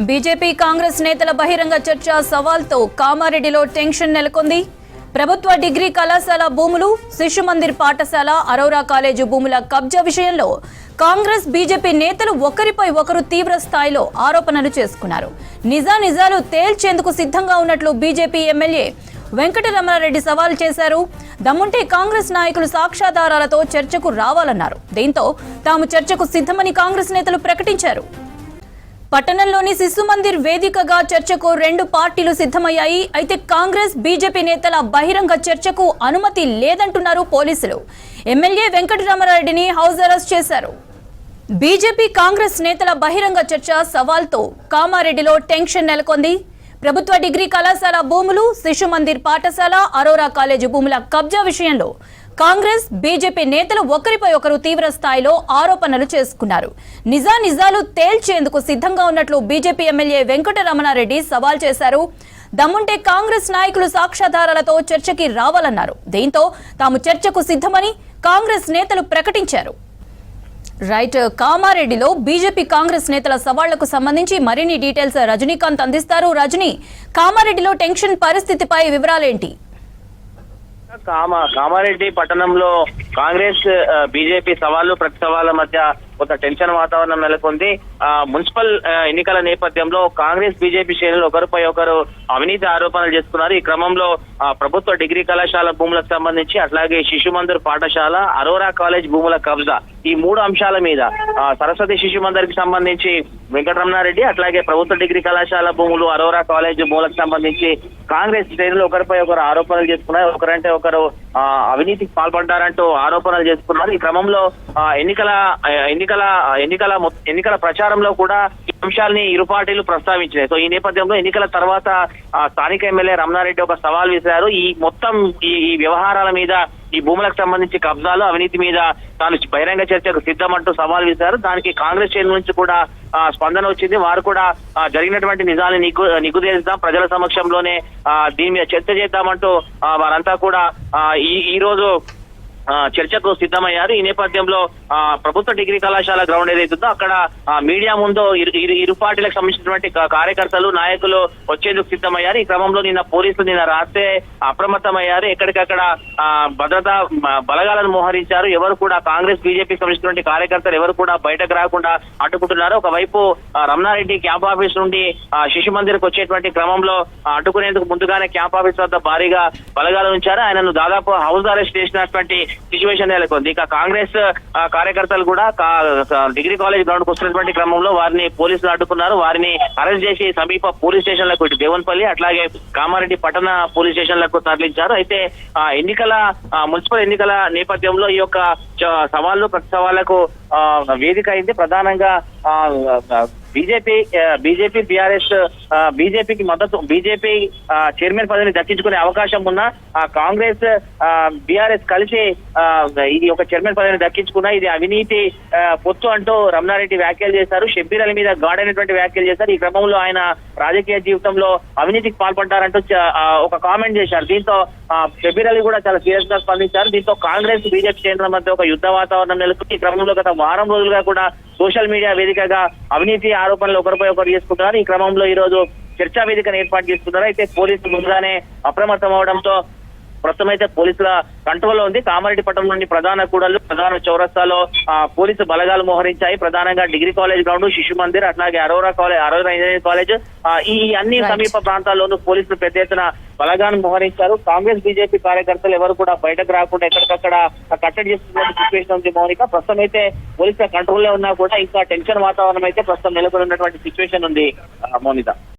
BJP Congress నేతల బహిరంగ చర్చ సవాల్తో కామారెడ్డిలో టెన్షన్ నెలకొంది. ప్రభుత్వ డిగ్రీ కళాశాల భూములు, శిశు మందిర్ పాఠశాల, అరోరా కాలేజు భూముల కబ్జా విషయంలో కాంగ్రెస్ బీజేపీ నేతలు ఒకరిపై ఒకరు తీవ్ర స్థాయిలో ఆరోపణలు చేసుకున్నారు. నిజాలు తేల్చేందుకు సిద్ధంగా ఉన్నట్లు బీజేపీ ఎమ్మెల్యే వెంకటరమణారెడ్డి సవాల్ చేశారు. దమ్ముంటే కాంగ్రెస్ నాయకులు సాక్ష్యాధారాలతో చర్చకు రావాలన్నారు. దీంతో తాము చర్చకు సిద్ధమని కాంగ్రెస్ నేతలు ప్రకటించారు. పట్టణంలోని శిశు మందిర్ వేదికగా చర్చకు రెండు పార్టీలు సిద్ధమయ్యాయి. అయితే కాంగ్రెస్ బీజేపీ నేతల బహిరంగ చర్చకు అనుమతి లేదంటున్నారు పోలీసులు. ఎమ్మెల్యే వెంకటరమణారెడ్డిని హౌస్ అరెస్ట్ చేశారు. బీజేపీ కాంగ్రెస్ నేతల బహిరంగ చర్చ సవాల్తో కామారెడ్డిలో టెన్షన్ నెలకొంది. ప్రభుత్వ డిగ్రీ కళాశాల భూములు, శిశు మందిర్ పాఠశాల, అరోరా కాలేజు భూముల కబ్జా విషయంలో కాంగ్రెస్ బీజేపీ నేతలు ఒకరిపై ఒకరు తీవ్ర స్థాయిలో ఆరోపణలు చేసుకున్నారు. నిజాలు తేల్చేందుకు సిద్ధంగా ఉన్నట్లు బీజేపీ ఎమ్మెల్యే వెంకటరమణారెడ్డి సవాల్ చేశారు. దమ్ముంటే కాంగ్రెస్ నాయకులు సాక్ష్యాధారాలతో చర్చకి రావాలన్నారు. దీంతో తాము చర్చకు సిద్ధమని కాంగ్రెస్ నేతలు ప్రకటించారు. రైట్, కామారెడ్డిలో బీజేపీ కాంగ్రెస్ నేతల సవాళ్లకు సంబంధించి మరిన్ని డీటెయిల్స్ రజనీకాంత్ అందిస్తారు. రజనీ, కామారెడ్డిలో టెన్షన్ పరిస్థితిపై వివరాలేంటి? కామారెడ్డి పట్టణంలో కాంగ్రెస్ బీజేపీ సవాళ్లు ప్రతి సవాళ్ల మధ్య కొంత టెన్షన్ వాతావరణం నెలకొంది. మున్సిపల్ ఎన్నికల నేపథ్యంలో కాంగ్రెస్ బీజేపీ శ్రేణులు ఒకరిపై ఒకరు అవినీతి ఆరోపణలు చేసుకున్నారు. ఈ క్రమంలో ప్రభుత్వ డిగ్రీ కళాశాల భూములకు సంబంధించి, అట్లాగే శిశు మందిర్ పాఠశాల, అరోరా కాలేజ్ భూముల కబ్జా, ఈ మూడు అంశాల మీద సరస్వతి శిశు మందిర్ కి సంబంధించి వెంకటరమణారెడ్డి, అట్లాగే ప్రభుత్వ డిగ్రీ కళాశాల భూములు, అరోరా కాలేజ్ భూములకు సంబంధించి కాంగ్రెస్ శ్రేణులు ఒకరిపై ఒకరు ఆరోపణలు చేసుకున్నారు. ఒకరంటే ఒకరు అవినీతికి పాల్పడ్డారంటూ ఆరోపణలు చేసుకున్నారు. ఈ క్రమంలో ఎన్నికల ప్రచారంలో కూడా ఈ అంశాలని ఇరు పార్టీలు ప్రస్తావించినాయి. సో ఈ నేపథ్యంలో ఎన్నికల తర్వాత స్థానిక ఎమ్మెల్యే రమణారెడ్డి ఒక సవాల్ విసిరారు. ఈ మొత్తం ఈ వ్యవహారాల మీద, ఈ భూములకు సంబంధించి కబ్జాలు, అవినీతి మీద తాను బహిరంగ చర్చకు సిద్ధమంటూ సవాల్ విసిరారు. దానికి కాంగ్రెస్ శ్రేణుల నుంచి కూడా స్పందన వచ్చింది. వారు కూడా జరిగినటువంటి నిజాన్ని నిగుదేద్దాం, ప్రజల సమక్షంలోనే దీని మీద చర్చ చేద్దామంటూ వారంతా కూడా ఈ రోజు చర్చకు సిద్ధమయ్యారు. ఈ నేపథ్యంలో ప్రభుత్వ డిగ్రీ కళాశాల గ్రౌండ్ ఏదైతుందో అక్కడ మీడియా ముందు ఇరు పార్టీలకు సంబంధించినటువంటి కార్యకర్తలు, నాయకులు వచ్చేందుకు సిద్ధమయ్యారు. ఈ క్రమంలో పోలీసులు రాత్రే అప్రమత్తమయ్యారు. ఎక్కడికక్కడ భద్రతా బలగాలను మోహరించారు. ఎవరు కూడా కాంగ్రెస్ బీజేపీకి సంబంధించినటువంటి కార్యకర్తలు ఎవరు కూడా బయటకు రాకుండా అడ్డుకుంటున్నారు. ఒకవైపు రమణారెడ్డి క్యాంప్ ఆఫీస్ నుండి శిశు మందిర్కి వచ్చేటువంటి క్రమంలో అడ్డుకునేందుకు ముందుగానే క్యాంప్ ఆఫీస్ వద్ద భారీగా బలగాలు ఉంచారు. ఆయనను దాదాపు హౌస్ అరెస్ట్ చేసినటువంటి సిచ్యువేషన్ నెలకొంది. ఇక కాంగ్రెస్ కార్యకర్తలు కూడా డిగ్రీ కాలేజ్ గ్రౌండ్ కు వస్తున్నటువంటి క్రమంలో వారిని పోలీసులు అడ్డుకున్నారు. వారిని అరెస్ట్ చేసి సమీప పోలీస్ స్టేషన్లకు, ఇటు దేవన్పల్లి అట్లాగే కామారెడ్డి పట్టణ పోలీస్ స్టేషన్లకు తరలించారు. అయితే మున్సిపల్ ఎన్నికల నేపథ్యంలో ఈ యొక్క సవాళ్లు ప్రతి సవాళ్లకు వేదిక అయింది. ప్రధానంగా బీజేపీ బీఆర్ఎస్ బీజేపీకి మద్దతు, బీజేపీ చైర్మన్ పదవిని దక్కించుకునే అవకాశం ఉన్న కాంగ్రెస్ బీఆర్ఎస్ కలిసి ఇది ఒక చైర్మన్ పదవిని దక్కించుకున్నా ఇది అవినీతి పొత్తు అంటూ రమణారెడ్డి వ్యాఖ్యలు చేశారు. షబ్బీర్ అలీ మీద గాడైనటువంటి వ్యాఖ్యలు చేశారు. ఈ క్రమంలో ఆయన రాజకీయ జీవితంలో అవినీతికి పాల్పడ్డారంటూ ఒక కామెంట్ చేశారు. దీంతో షబ్బీర్ అలీ కూడా చాలా సీరియస్ గా స్పందించారు. దీంతో కాంగ్రెస్ బీజేపీ శ్రేణుల మధ్య ఒక యుద్ధ వాతావరణం నెలకొంది. ఈ క్రమంలో గత వారం రోజులుగా కూడా సోషల్ మీడియా వేదికగా అవినీతి ఆరోపణలు ఒకరిపై ఒకరు చేసుకుంటున్నారు. ఈ క్రమంలో ఈ రోజు చర్చా వేదికను ఏర్పాటు చేసుకున్నారు. అయితే పోలీసులు ముందుగానే అప్రమత్తం అవడంతో ప్రస్తుతం అయితే పోలీసుల కంట్రోల్లో ఉంది. కామారెడ్డి పట్టణం నుండి ప్రధాన కూడళ్లు, ప్రధాన చౌరస్తాలో పోలీసు బలగాలు మోహరించాయి. ప్రధానంగా డిగ్రీ కాలేజ్ గ్రౌండ్, శిశు మందిర్, అట్లాగే అరోరా ఇంజనీరింగ్ కాలేజ్, ఈ అన్ని సమీప ప్రాంతాల్లోనూ పోలీసులు పెద్ద ఎత్తున బలగాన్ని మోహరించారు. కాంగ్రెస్ బీజేపీ కార్యకర్తలు ఎవరు కూడా బయటకు రాకుండా ఎక్కడికక్కడ కట్టడి చేస్తున్న సిచ్యువేషన్ ఉంది మౌనిక. ప్రస్తుతం అయితే పోలీసుల కంట్రోల్లో ఉన్నా కూడా ఇంకా టెన్షన్ వాతావరణం అయితే ప్రస్తుతం నెలకొని ఉన్నటువంటి సిచ్యువేషన్ ఉంది మౌనిక.